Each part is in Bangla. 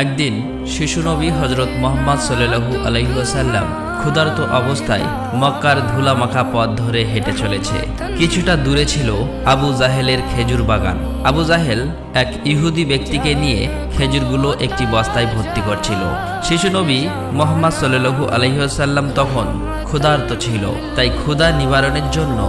একদিন শিশু নবী হজরত মুহাম্মদ সাল্লাল্লাহু আলাইহি ওয়াসাল্লাম ক্ষুধার্ত অবস্থায় মক্কার ধুলামাখা পথ ধরে হেঁটে চলেছে। কিছুটা দূরে ছিল আবু জাহেলের খেজুর বাগান। আবু জাহেল এক ইহুদি ব্যক্তিকে নিয়ে খেজুরগুলো একটি বস্তায় ভর্তি করছিল। শিশু নবী মুহাম্মদ সাল্লাল্লাহু আলাইহি ওয়াসাল্লাম তখন ক্ষুধার্ত ছিল, তাই ক্ষুধা নিবারণের জন্য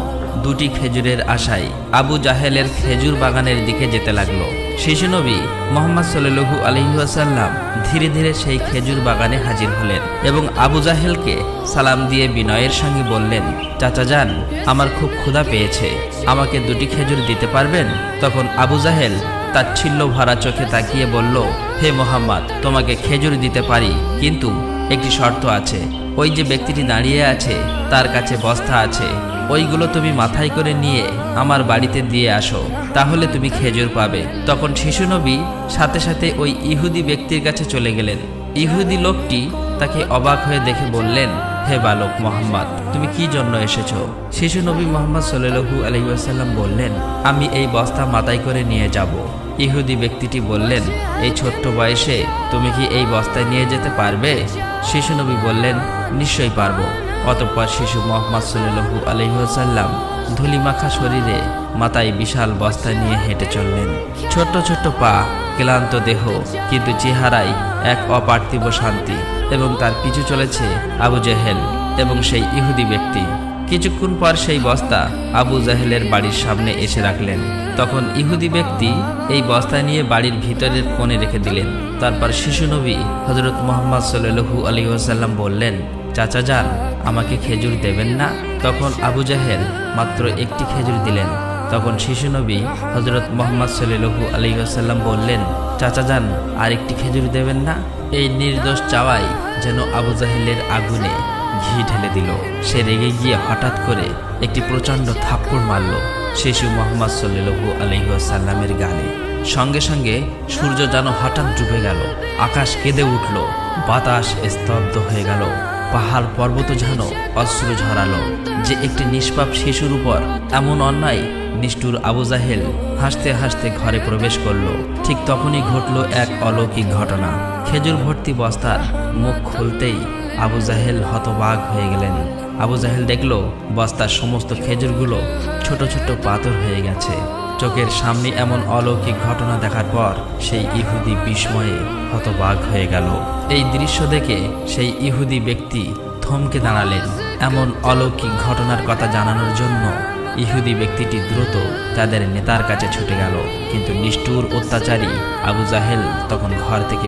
দুটি খেজুরের আশায় আবু জাহেলের খেজুর বাগানের দিকে যেতে লাগলো। শিশু নবী মুহাম্মদ সাল্লাল্লাহু আলাইহি ওয়াসাল্লাম ধীরে ধীরে সেই খেজুর বাগানে হাজির হলেন এবং আবু জাহেলকে সালাম দিয়ে বিনয়ের সঙ্গে বললেন, চাচা যান, আমার খুব ক্ষুধা পেয়েছে, আমাকে দুটি খেজুর দিতে পারবেন? তখন আবু জাহেল তাচ্ছিল্য ভরা চোখে তাকিয়ে বলল, হে মুহাম্মদ, তোমাকে খেজুর দিতে পারি, কিন্তু একটি শর্ত আছে। ওই যে ব্যক্তিটি দাঁড়িয়ে আছে তার কাছে বস্তা আছে, ওইগুলো তুমি মাথায় করে নিয়ে আমার বাড়িতে দিয়ে আসো, তাহলে তুমি খেজুর পাবে। তখন শিশু নবী সাথে সাথে ওই ইহুদি ব্যক্তির কাছে চলে গেলেন। ইহুদি লোকটি তাকে অবাক হয়ে দেখে বললেন, হে বালক মুহাম্মদ, তুমি কি জন্য এসেছো? শিশু নবী মুহাম্মদ সাল্লাল্লাহু আলাইহি ওয়াসাল্লাম বললেন, আমি এই বস্তা মাথায় করে নিয়ে যাব। ইহুদি ব্যক্তিটি বললেন, এই ছোট্ট বয়সে তুমি কি এই বস্তায় নিয়ে যেতে পারবে? শিশু নবী বললেন, নিশ্চয়ই পারবো। অতঃপর শিশু মুহাম্মদ সাল্লাল্লাহু আলাইহি ওয়াসাল্লাম ধুলিমাখা শরীরে মাথায় বিশাল বস্তা নিয়ে হেঁটে চললেন। ছোট্ট ছোট্ট পা, ক্লান্ত দেহ, কিন্তু চেহারায় এক অপার্থিব শান্তি। এবং তার পিছু চলেছে আবু জাহেল এবং সেই ইহুদি ব্যক্তি। কিছুক্ষণ পর সেই বস্তা আবু জাহেলের বাড়ির সামনে এসে রাখলেন। তখন ইহুদি ব্যক্তি এই বস্তা নিয়ে বাড়ির ভিতরের কোণে রেখে দিলেন। তারপর শিশু নবী হযরত মুহাম্মদ সাল্লাল্লাহু আলাইহি ওয়াসাল্লাম বললেন, চাচা যান, আমাকে খেজুর দেবেন না? তখন আবু জাহেল মাত্র একটি খেজুর দিলেন। তখন শিশু নবী হযরত মুহাম্মদ সাল্লাল্লাহু আলাইহি ওয়াসাল্লাম বললেন, চাচা যান, আরেকটি খেজুর দেবেন না? এই নির্দোষ চাওয়াই যেন আবু জাহেলের আগুনে ঘি ঢেলে দিল। সে রেগে গিয়ে হঠাৎ করে একটি প্রচণ্ড থাপ্পড় মারল শিশু মুহাম্মদ সাল্লাল্লাহু আলাইহি ওয়াসাল্লামের গালে। সঙ্গে সঙ্গে সূর্য যেন হঠাৎ ডুবে গেল, আকাশ কেঁদে উঠল, বাতাস স্তব্ধ হয়ে গেল, পাহাড় পর্বত যেন অশ্রু ঝরালো। যে একটি নিষ্পাপ শিশুর উপর এমন অন্যায়! নিষ্ঠুর আবু জাহেল হাসতে হাসতে ঘরে প্রবেশ করলো। ঠিক তখনই ঘটল এক অলৌকিক ঘটনা। খেজুর ভর্তি বস্তার মুখ খুলতেই আবু জাহেল হতবাক হয়ে গেলেন। আবু জাহেল দেখল বস্তার সমস্ত খেজুরগুলো ছোট ছোট পাথর হয়ে গেছে। চোখের সামনে এমন অলৌকিক ঘটনা দেখার পর সেই ইহুদি বিস্ময়ে হতবাক হয়ে গেল। এই দৃশ্য দেখে সেই ইহুদি ব্যক্তি থমকে দাঁড়ালেন। এমন অলৌকিক ঘটনার কথা জানানোর জন্য ইহুদি ব্যক্তিটি দ্রুত তাদের নেতার কাছে ছুটে গেল, কিন্তু নিষ্ঠুর অত্যাচারী আবু জাহেল তখন ঘর থেকে